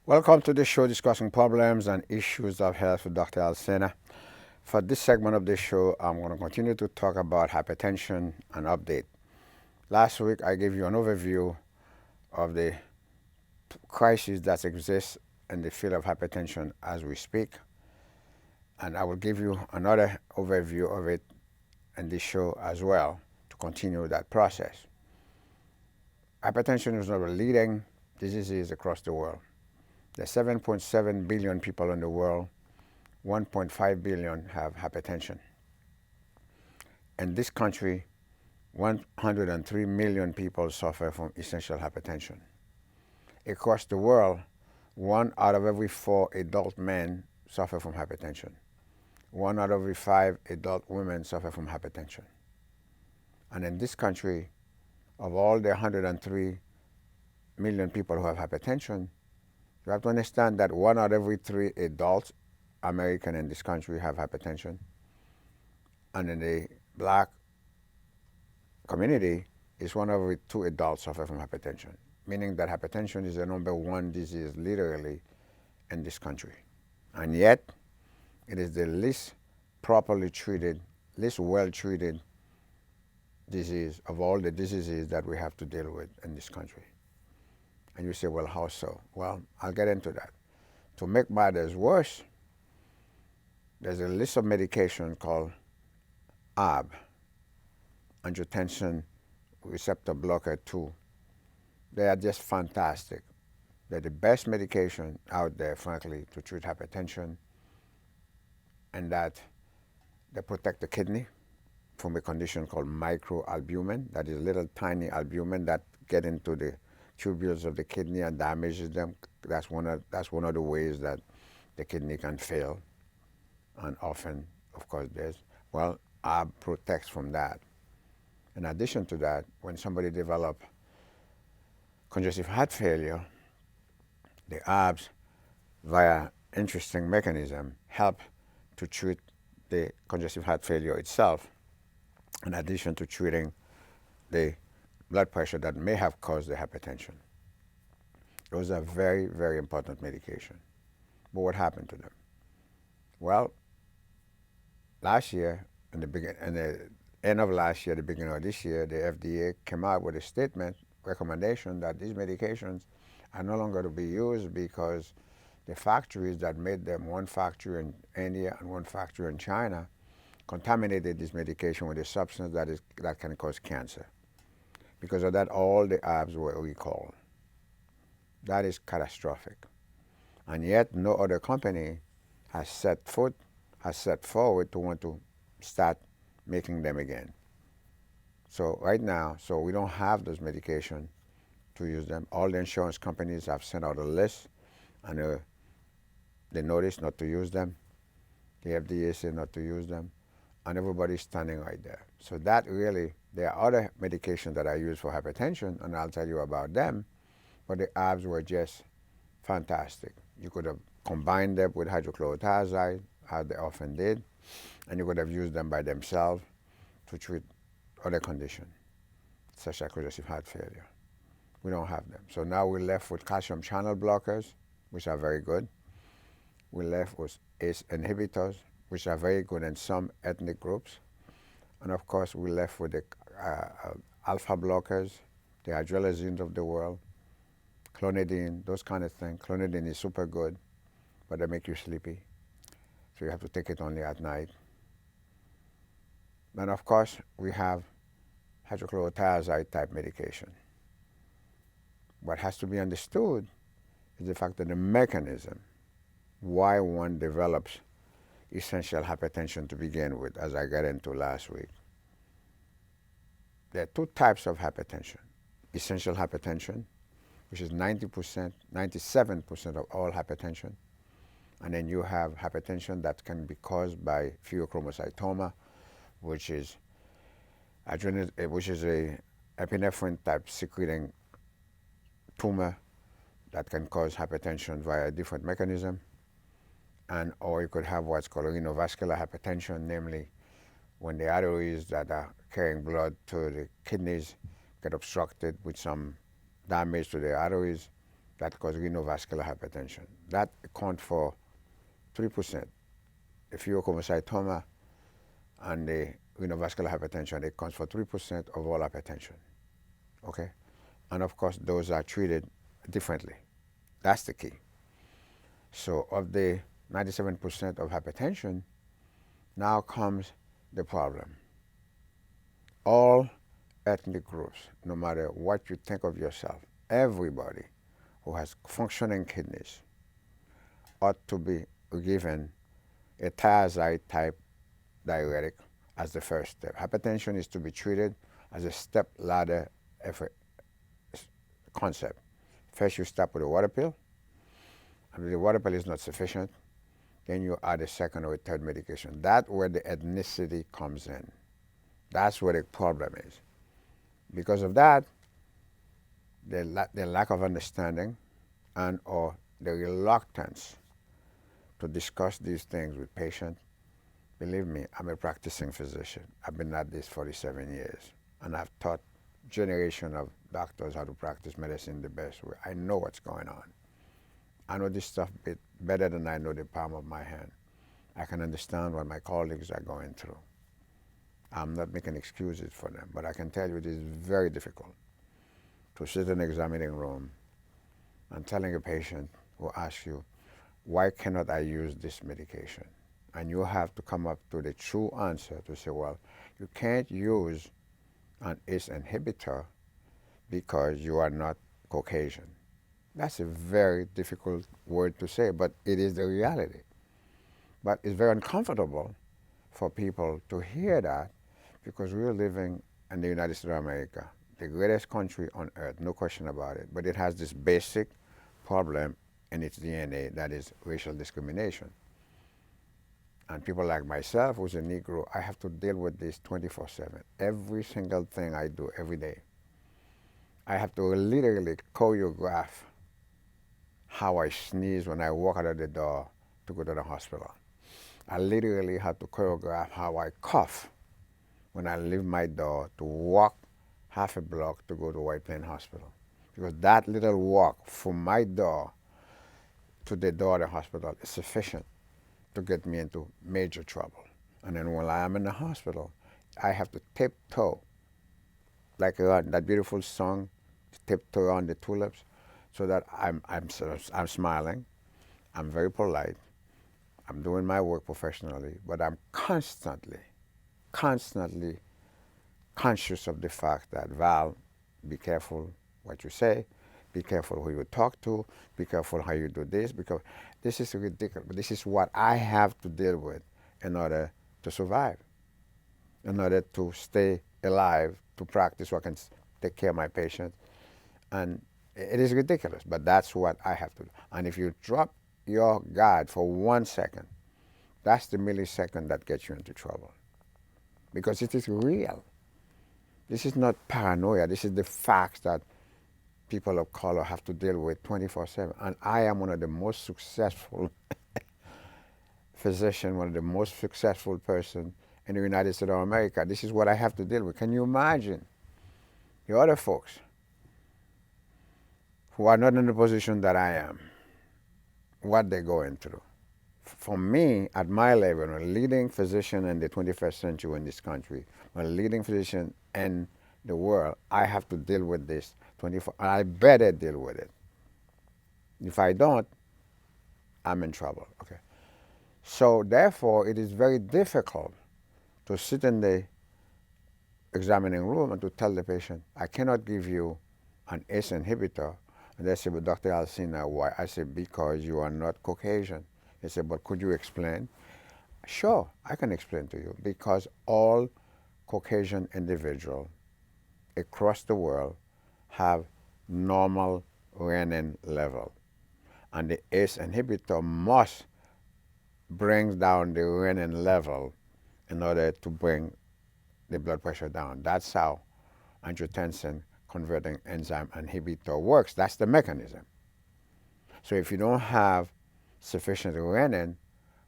Welcome to the show discussing problems and issues of health with Dr. Alcena. For this segment of the show, I'm going to continue to talk about hypertension and update. Last week, I gave you an overview of the crisis that exists in the field of hypertension as we speak, and I will give you another overview of it in this show as well to continue that process. Hypertension is one of the leading diseases across the world. There's 7.7 billion people in the world. 1.5 billion have hypertension. In this country, 103 million people suffer from essential hypertension. Across the world, 1 out of every 4 adult men suffer from hypertension. 1 out of every 5 adult women suffer from hypertension. And in this country, of all the 103 million people who have hypertension, you have to understand that 1 out of every 3 adults American in this country have hypertension. And in the black community, it's 1 out of every 2 adults suffer from hypertension, meaning that hypertension is the #1 disease literally in this country. And yet, it is the least properly treated, least well-treated disease of all the diseases that we have to deal with in this country. And you say, well, how so? Well, I'll get into that. To make matters worse, there's a list of medication called A.B., angiotensin receptor blocker 2. They are just fantastic. They're the best medication out there, frankly, to treat hypertension, and that they protect the kidney from a condition called microalbumin. That is little tiny albumin that get into the tubules of the kidney and damages them. That's one of the ways that the kidney can fail. And often, of course, A.B. protects from that. In addition to that, when somebody develops congestive heart failure, the A.B.s, via interesting mechanism, help to treat the congestive heart failure itself, in addition to treating the blood pressure that may have caused the hypertension. Those are very, very important medication. But what happened to them? Well, last year, in the end of last year, the beginning of this year, the FDA came out with a statement, recommendation that these medications are no longer to be used because the factories that made them, one factory in India and one factory in China, contaminated this medication with a substance that can cause cancer. Because of that, all the A.B.s were recalled. That is catastrophic. And yet, no other company has set forward to want to start making them again. So right now, we don't have those medications to use them. All the insurance companies have sent out a list, and they notice not to use them. The FDA said not to use them, and everybody's standing right there. So that really, there are other medications that are used for hypertension, and I'll tell you about them, but the A.B.s were just fantastic. You could have combined them with hydrochlorothiazide, as they often did, and you could have used them by themselves to treat other conditions, such as congestive heart failure. We don't have them. So now we're left with calcium channel blockers, which are very good. We're left with ACE inhibitors, which are very good in some ethnic groups. And of course, we're left with the alpha blockers, the adrenaline of the world, clonidine, those kind of things. Clonidine is super good, but they make you sleepy. So you have to take it only at night. And of course, we have hydrochlorothiazide type medication. What has to be understood is the fact that the mechanism why one develops essential hypertension to begin with, as I got into last week. There are 2 types of hypertension. Essential hypertension, which is 90%, 97% of all hypertension. And then you have hypertension that can be caused by pheochromocytoma, which is a epinephrine type secreting tumor that can cause hypertension via a different mechanism. Or you could have what's called renovascular hypertension, namely when the arteries that are carrying blood to the kidneys get obstructed with some damage to the arteries, that cause renovascular hypertension. That accounts for 3%. The pheochromocytoma and the renovascular hypertension, it accounts for 3% of all hypertension. Okay? And of course, those are treated differently. That's the key. So of the 97% of hypertension, now comes the problem. All ethnic groups, no matter what you think of yourself, everybody who has functioning kidneys ought to be given a thiazide type diuretic as the first step. Hypertension is to be treated as a step ladder effort concept. First, you start with a water pill, and if the water pill is not sufficient, then you add a second or a third medication. That's where the ethnicity comes in. That's where the problem is. Because of that, the lack of understanding and or the reluctance to discuss these things with patients. Believe me, I'm a practicing physician. I've been at this 47 years, and I've taught generation of doctors how to practice medicine the best way. I know what's going on. I know this stuff better than I know the palm of my hand. I can understand what my colleagues are going through. I'm not making excuses for them, but I can tell you it is very difficult to sit in an examining room and telling a patient who asks you, why cannot I use this medication? And you have to come up to the true answer to say, well, you can't use an ACE inhibitor because you are not Caucasian. That's a very difficult word to say, but it is the reality. But it's very uncomfortable for people to hear that because we're living in the United States of America, the greatest country on earth, no question about it. But it has this basic problem in its DNA that is racial discrimination. And people like myself, who's a Negro, I have to deal with this 24/7. Every single thing I do every day. I have to literally choreograph how I sneeze when I walk out of the door to go to the hospital. I literally have to choreograph how I cough when I leave my door to walk half a block to go to White Plain Hospital. Because that little walk from my door to the door of the hospital is sufficient to get me into major trouble. And then when I am in the hospital, I have to tiptoe, like that beautiful song, tiptoe around the tulips, so that I'm smiling, I'm very polite, I'm doing my work professionally, but I'm constantly conscious of the fact that, Val, be careful what you say, be careful who you talk to, be careful how you do this, because this is ridiculous. But this is what I have to deal with in order to survive, in order to stay alive, to practice so I can take care of my patients. And it is ridiculous, but that's what I have to do. And if you drop your guard for 1 second, that's the millisecond that gets you into trouble. Because it is real. This is not paranoia. This is the facts that people of color have to deal with 24/7. And I am one of the most successful physicians, one of the most successful person in the United States of America. This is what I have to deal with. Can you imagine the other folks who are not in the position that I am, what they're going through? For me, at my level, a leading physician in the 21st century in this country, a leading physician in the world, I have to deal with this 24, and I better deal with it. If I don't, I'm in trouble, okay? So therefore, it is very difficult to sit in the examining room and to tell the patient, I cannot give you an ACE inhibitor. And they say, but Dr. Alcena, why? I say, because you are not Caucasian. They say, but could you explain? Sure, I can explain to you. Because all Caucasian individuals across the world have normal renin level. And the ACE inhibitor must bring down the renin level in order to bring the blood pressure down. That's how angiotensin converting enzyme inhibitor works. That's the mechanism. So if you don't have sufficient renin,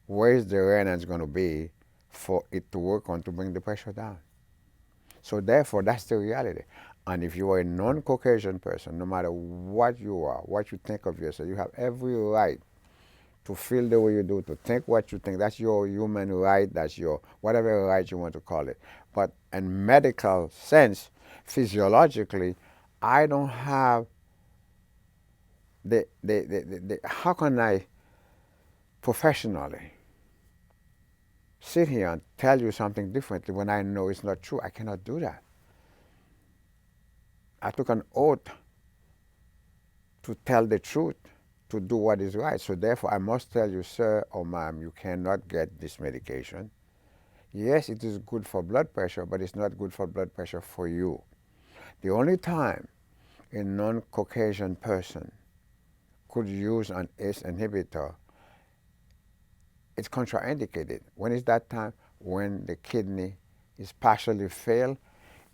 where is the renin going to be for it to work on to bring the pressure down? So therefore, that's the reality. And if you are a non-Caucasian person, no matter what you are, what you think of yourself, you have every right to feel the way you do, to think what you think. That's your human right. That's your whatever right you want to call it. But in medical sense, physiologically, I don't have how can I professionally sit here and tell you something differently when I know it's not true? I cannot do that. I took an oath to tell the truth, to do what is right. So therefore, I must tell you, sir or ma'am, you cannot get this medication. Yes, it is good for blood pressure, but it's not good for blood pressure for you. The only time a non-Caucasian person could use an ACE inhibitor, it's contraindicated. When is that time? When the kidney is partially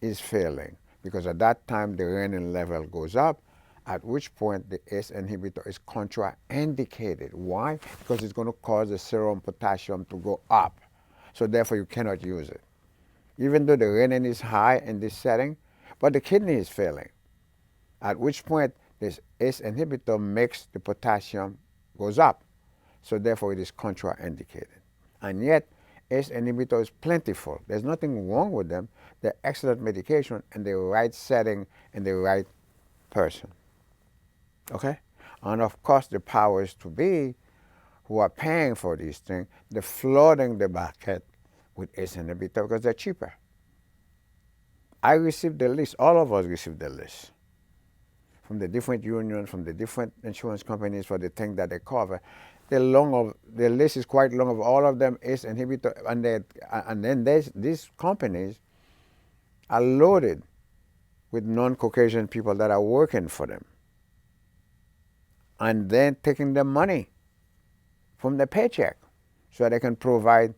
is failing. Because at that time, the renin level goes up, at which point the ACE inhibitor is contraindicated. Why? Because it's going to cause the serum potassium to go up. So therefore, you cannot use it. Even though the renin is high in this setting, but the kidney is failing. At which point, this ACE inhibitor makes the potassium goes up. So therefore, it is contraindicated. And yet, ACE inhibitor is plentiful. There's nothing wrong with them. They're excellent medication in the right setting and the right person. Okay? And of course, the powers to be who are paying for these things, they're flooding the market with ACE inhibitor because they're cheaper. I received the list. All of us received the list from the different unions, from the different insurance companies for the thing that they cover. The list is quite long of all of them ACE inhibitor, and then these companies are loaded with non-Caucasian people that are working for them, and then taking the money from the paycheck so that they can provide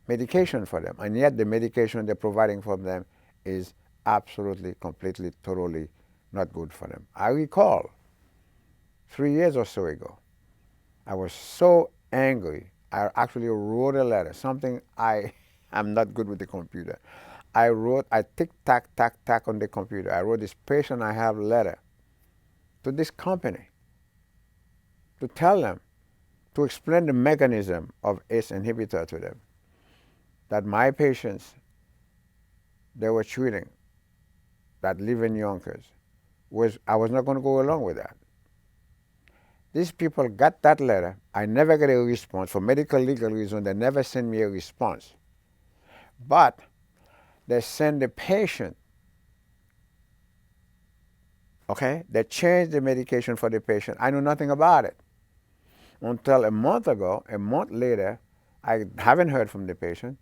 medication for them. And yet the medication they're providing for them is absolutely, completely, totally not good for them. I recall 3 years or so ago, I was so angry. I actually wrote a letter, something I'm not good with the computer. I tick, tack on the computer. I wrote this patient I have letter to this company to tell them, to explain the mechanism of ACE inhibitor to them, that my patients they were treating that live in Yonkers, I was not going to go along with that. These people got that letter. I never get a response. For medical legal reasons, they never send me a response. But they send the patient, okay? They changed the medication for the patient. I knew nothing about it until a month later, I haven't heard from the patient.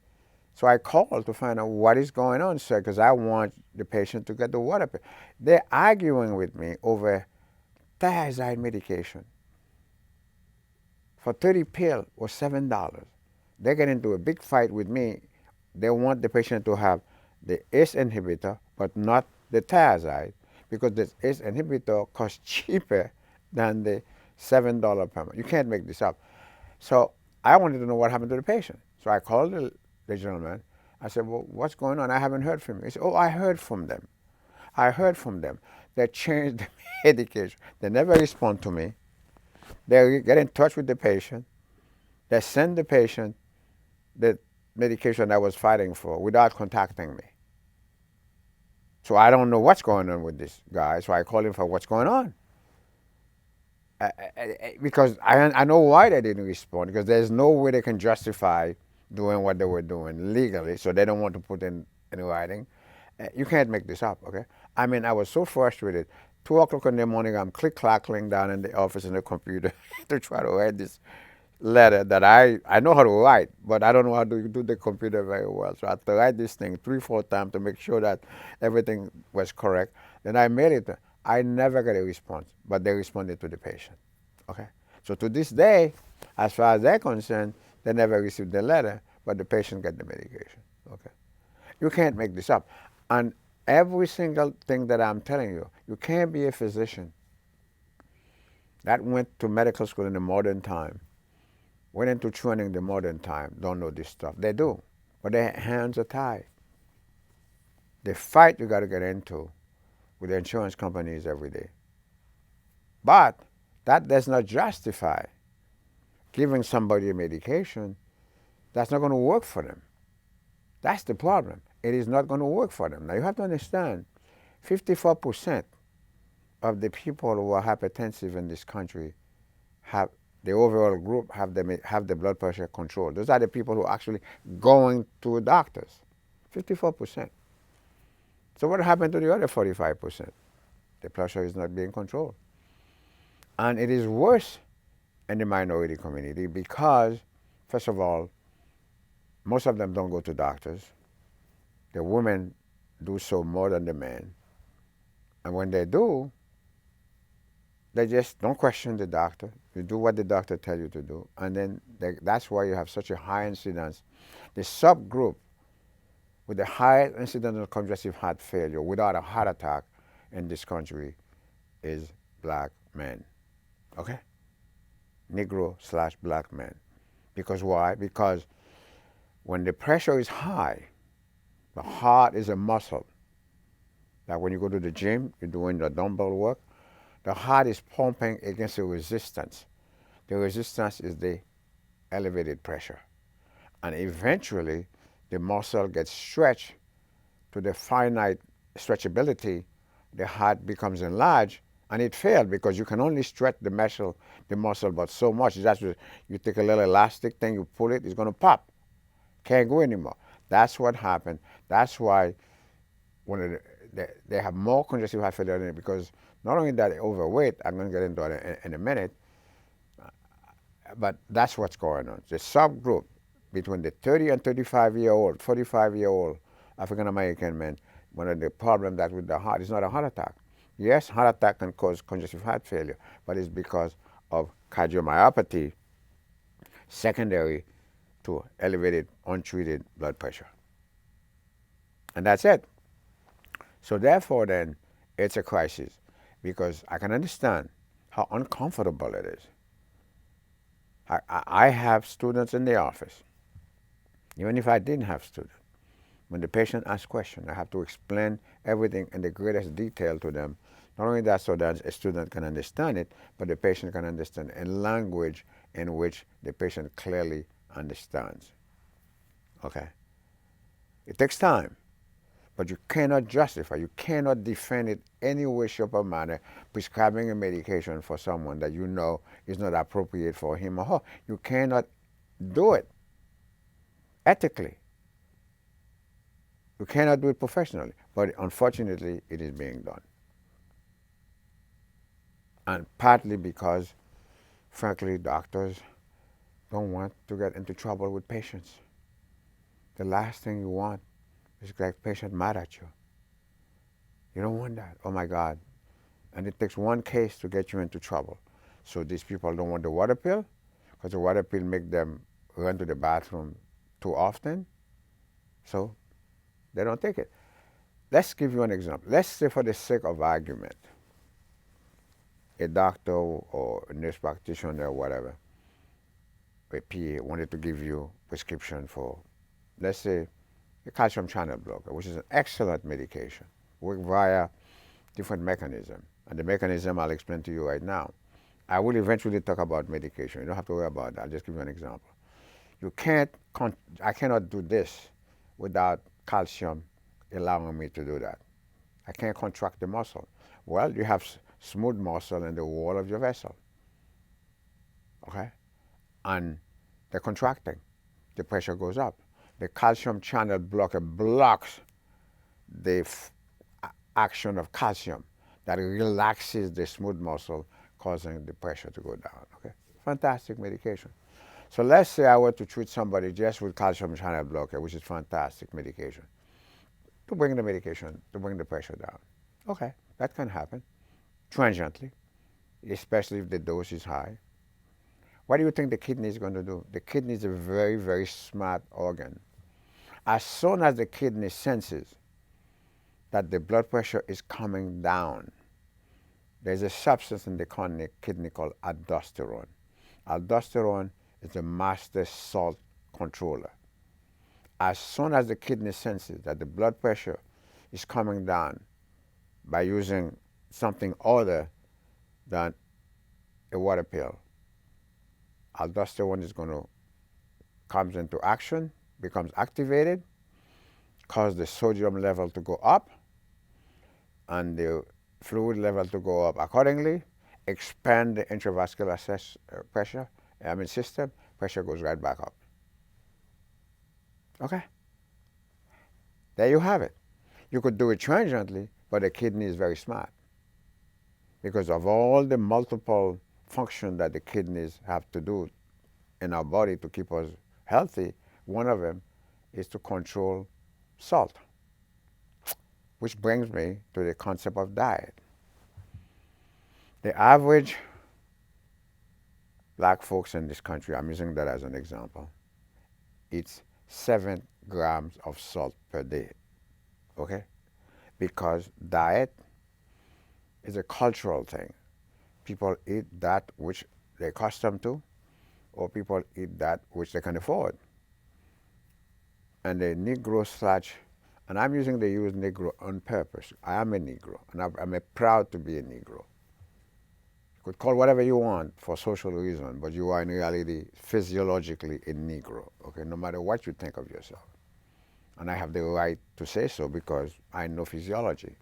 So I called to find out what is going on, sir, because I want the patient to get the water. They're arguing with me over thiazide medication. For 30 pills or $7. They get into a big fight with me. They want the patient to have the ACE inhibitor, but not the thiazide, because the ACE inhibitor costs cheaper than the $7 per month. You can't make this up. So I wanted to know what happened to the patient. So I called the gentleman. I said, well, what's going on? I haven't heard from you. He said, oh, I heard from them. They changed the medication. They never respond to me. They get in touch with the patient. They send the patient the medication I was fighting for without contacting me. So I don't know what's going on with this guy. So I call him for what's going on. Because I know why they didn't respond, because there's no way they can justify doing what they were doing legally, so they don't want to put in writing. You can't make this up, okay? I mean, I was so frustrated. 2 o'clock in the morning, I'm click-clackling down in the office in the computer to try to write this letter that I know how to write, but I don't know how to do the computer very well. So I had to write this thing 3-4 times to make sure that everything was correct. Then I mailed it. I never got a response, but they responded to the patient. Okay? So to this day, as far as they're concerned, they never received the letter, but the patient got the medication. Okay? You can't make this up. And every single thing that I'm telling you, you can't be a physician that went to medical school in the modern time, went into training in the modern time, don't know this stuff. They do, but their hands are tied. The fight you got to get into with the insurance companies every day. But that does not justify giving somebody a medication that's not going to work for them. That's the problem. It is not going to work for them. Now you have to understand, 54% of the people who are hypertensive in this country have the overall group have the blood pressure controlled. Those are the people who are actually going to doctors. 54%. So what happened to the other 45%? The pressure is not being controlled. And it is worse in the minority community because, first of all, most of them don't go to doctors. The women do so more than the men. And when they do, they just don't question the doctor. You do what the doctor tells you to do. And then that's why you have such a high incidence. The subgroup with the highest incidence of congestive heart failure without a heart attack in this country is black men. Okay? Negro/black men. Because why? Because when the pressure is high, the heart is a muscle. Like when you go to the gym, you're doing the dumbbell work, the heart is pumping against a resistance. The resistance is the elevated pressure. And eventually, the muscle gets stretched to the finite stretchability. The heart becomes enlarged, and it failed because you can only stretch the muscle, but so much. That's what, you take a little elastic thing, you pull it, it's going to pop. Can't go anymore. That's what happened. That's why they have more congestive heart failure than it, because not only that they're overweight, I'm going to get into it in a minute, but that's what's going on. The subgroup between the 30 and 35-year-old, 45-year-old African American men, one of the problems that with the heart is not a heart attack. Yes, heart attack can cause congestive heart failure, but it's because of cardiomyopathy secondary to elevated untreated blood pressure. And that's it. So therefore then, it's a crisis, because I can understand how uncomfortable it is. I have students in the office. Even if I didn't have students, when the patient asks questions, I have to explain everything in the greatest detail to them. Not only that, so that a student can understand it, but the patient can understand in language in which the patient clearly understands. Okay? It takes time, but you cannot justify, you cannot defend it any way, shape, or manner, prescribing a medication for someone that you know is not appropriate for him or her. You cannot do it ethically. You cannot do it professionally, but unfortunately, it is being done. And partly because, frankly, doctors don't want to get into trouble with patients. The last thing you want is to get patient mad at you. You don't want that. Oh my God. And it takes one case to get you into trouble. So these people don't want the water pill, because the water pill make them run to the bathroom too often. So they don't take it. Let's give you an example. Let's say, for the sake of argument, a doctor or a nurse practitioner or whatever, a PA, wanted to give you prescription for, let's say, a calcium channel blocker, which is an excellent medication, work via different mechanism. And the mechanism I'll explain to you right now. I will eventually talk about medication. You don't have to worry about that. I'll just give you an example. I cannot do this without calcium allowing me to do that. I can't contract the muscle. Well, you have smooth muscle in the wall of your vessel. Okay? And they're contracting. The pressure goes up. The calcium channel blocker blocks the action of calcium that relaxes the smooth muscle, causing the pressure to go down. Okay? Fantastic medication. So let's say I were to treat somebody just with calcium channel blocker, which is fantastic medication, to bring the pressure down. Okay, that can happen transiently, especially if the dose is high. What do you think the kidney is going to do? The kidney is a very, very smart organ. As soon as the kidney senses that the blood pressure is coming down, there's a substance in the kidney called aldosterone. Aldosterone is the master salt controller. As soon as the kidney senses that the blood pressure is coming down, by using something other than a water pill. Aldosterone is going to comes into action, becomes activated, cause the sodium level to go up and the fluid level to go up accordingly, expand the intravascular pressure, system, pressure goes right back up. Okay? There you have it. You could do it transiently, but the kidney is very smart because of all the multiple functions that the kidneys have to do in our body to keep us healthy. One of them is to control salt, which brings me to the concept of diet. The average black folks in this country, I'm using that as an example, eats 7 grams of salt per day. Okay? Because diet is a cultural thing. People eat that which they're accustomed to, or people eat that which they can afford. And the Negro slash, and I'm using the use Negro on purpose. I am a Negro, and I'm proud to be a Negro. You could call whatever you want for social reason, but you are in reality physiologically a Negro, okay, no matter what you think of yourself. And I have the right to say so because I know physiology.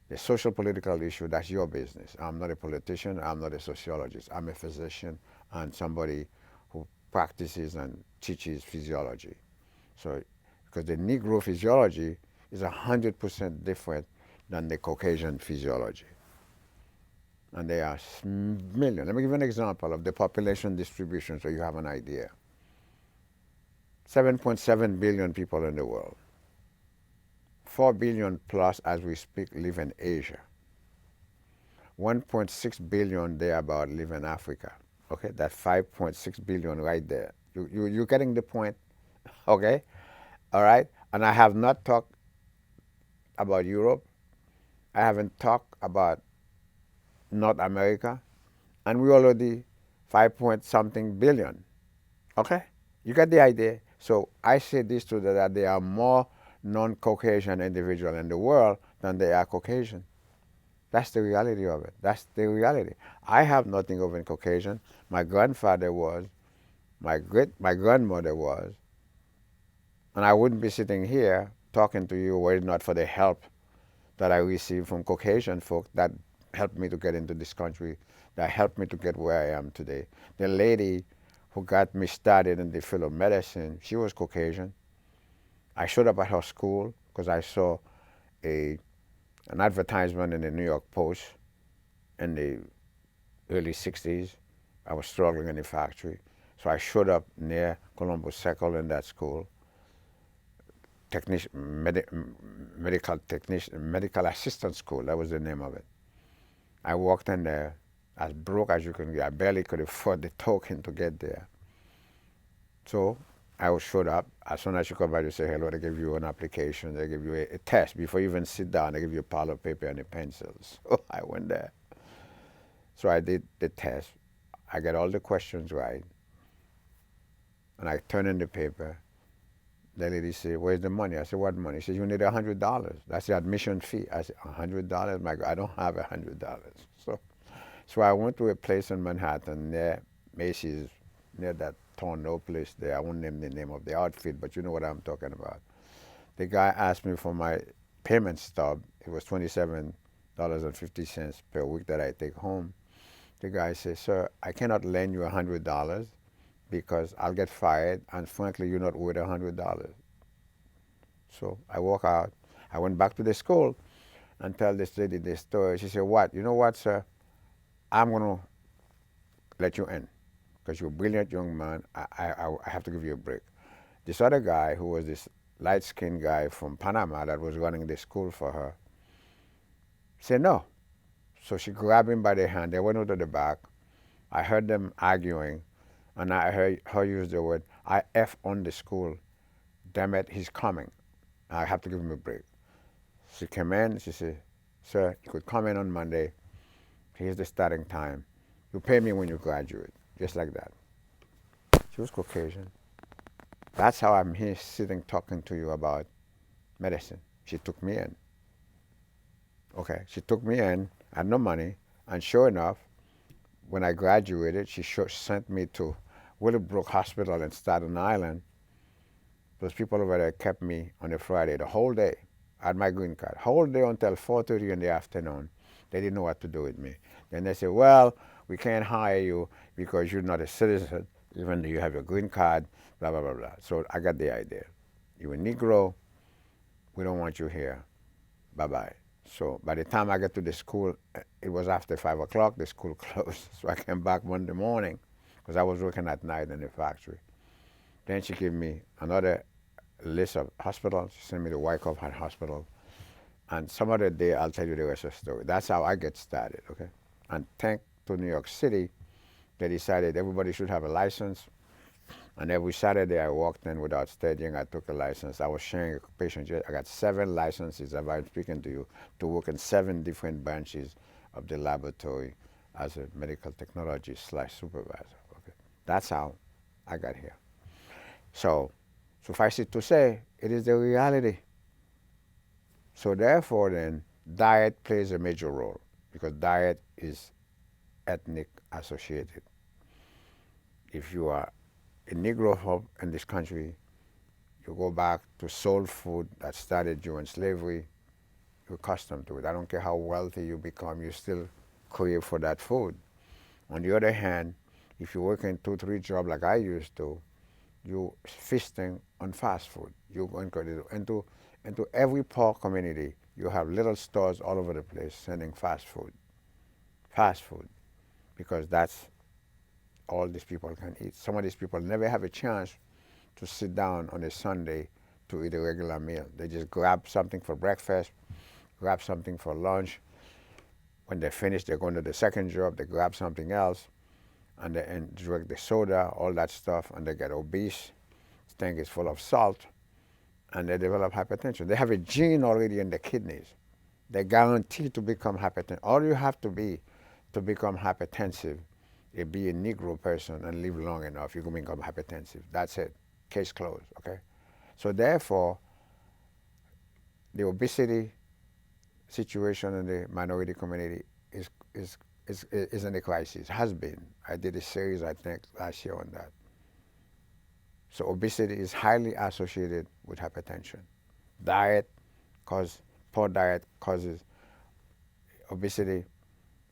The social political issue, that's your business. I'm not a politician, I'm not a sociologist. I'm a physician and somebody who practices and teaches physiology. So, because the Negro physiology is 100% different than the Caucasian physiology. And there are millions. Let me give you an example of the population distribution so you have an idea. 7.7 billion people in the world. 4 billion plus as we speak live in Asia. 1.6 billion thereabout live in Africa. Okay, that's 5.6 billion right there. You're getting the point? Okay, all right. And I have not talked about Europe. I haven't talked about North America. And we already 5 point something billion. Okay, you get the idea. So I say this to that there are more non-Caucasian individuals in the world than there are Caucasian. That's the reality of it. That's the reality. I have nothing over Caucasian. My grandfather was, my grandmother was, and I wouldn't be sitting here talking to you were it not for the help that I received from Caucasian folk that helped me to get into this country, that helped me to get where I am today. The lady who got me started in the field of medicine, she was Caucasian. I showed up at her school because I saw an advertisement in the New York Post in the early 60s. I was struggling in the factory. So I showed up near Columbus Circle in that school. Medical assistant school, that was the name of it. I walked in there as broke as you can get. I barely could afford the token to get there. So I showed up. As soon as you come by, you say hello. They give you an application. They give you a test. Before you even sit down, they give you a pile of paper and a pencil. So I went there. So I did the test. I got all the questions right. And I turned in the paper. The lady said, "Where's the money?" I said, "What money?" She said, "You need $100. That's the admission fee." I said, $100? My God, I don't have $100. So I went to a place in Manhattan near Macy's, near that Torno place there. I won't name the name of the outfit, but you know what I'm talking about. The guy asked me for my payment stub. It was $27.50 per week that I take home. The guy said, "Sir, I cannot lend you $100 because I'll get fired, and frankly, you're not worth $100. So I walk out. I went back to the school and tell this lady this story. She said, "What? You know what, sir? I'm going to let you in because you're a brilliant young man. I have to give you a break." This other guy, who was this light-skinned guy from Panama that was running the school for her, said no. So she grabbed him by the hand. They went out to the back. I heard them arguing, and I heard her use the word, "I F on the school. Damn it, he's coming. I have to give him a break." She came in. She said, "Sir, you could come in on Monday. Here's the starting time. You pay me when you graduate." Just like that. She was Caucasian. That's how I'm here sitting talking to you about medicine. She took me in. Okay, she took me in, I had no money, and sure enough, when I graduated, sent me to Willowbrook Hospital in Staten Island. Those people over there kept me on a Friday the whole day. I had my green card. Whole day until 4:30 in the afternoon. They didn't know what to do with me. Then they said, well, we can't hire you because you're not a citizen, even though you have your green card, blah, blah, blah, blah. So I got the idea. You're a Negro. We don't want you here. Bye-bye. So by the time I get to the school, it was after 5 o'clock. The school closed. So I came back Monday morning because I was working at night in the factory. Then she gave me another list of hospitals. She sent me to Wyckoff Hospital. And some other day, I'll tell you the rest of the story. That's how I get started, okay? And thanks to New York City, they decided everybody should have a license. And every Saturday, I walked in without studying. I took a license. I was sharing a patient jet. I got 7 licenses, as I'm speaking to you, to work in 7 different branches of the laboratory as a medical technologist/supervisor. Okay, that's how I got here. So, suffice it to say, it is the reality. So therefore, then, diet plays a major role because diet is ethnic associated. If you are a Negro hub in this country, you go back to soul food that started during slavery, you're accustomed to it. I don't care how wealthy you become, you still crave for that food. On the other hand, if you work in 2, 3 jobs like I used to, you feasting on fast food. You go into every poor community. You have little stores all over the place selling fast food, because that's all these people can eat. Some of these people never have a chance to sit down on a Sunday to eat a regular meal. They just grab something for breakfast, grab something for lunch. When they finish, they go into the second job. They grab something else, and they drink the soda, all that stuff, and they get obese. This thing is full of salt, and they develop hypertension. They have a gene already in the kidneys. They're guaranteed to become hypertensive. All you have to be to become hypertensive is be a Negro person and live long enough. You can become hypertensive. That's it. Case closed. Okay. So therefore, the obesity situation in the minority community is in a crisis. Has been. I did a series, I think, last year on that. So obesity is highly associated with hypertension. Diet poor diet causes obesity.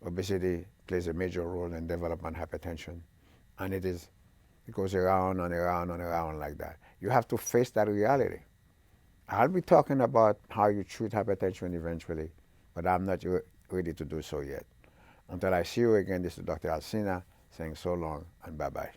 Obesity plays a major role in development hypertension, and it goes around and around and around like that. You have to face that reality. I'll be talking about how you treat hypertension eventually, but I'm not ready to do so yet. Until I see you again, this is Dr. Alcena saying so long and bye-bye.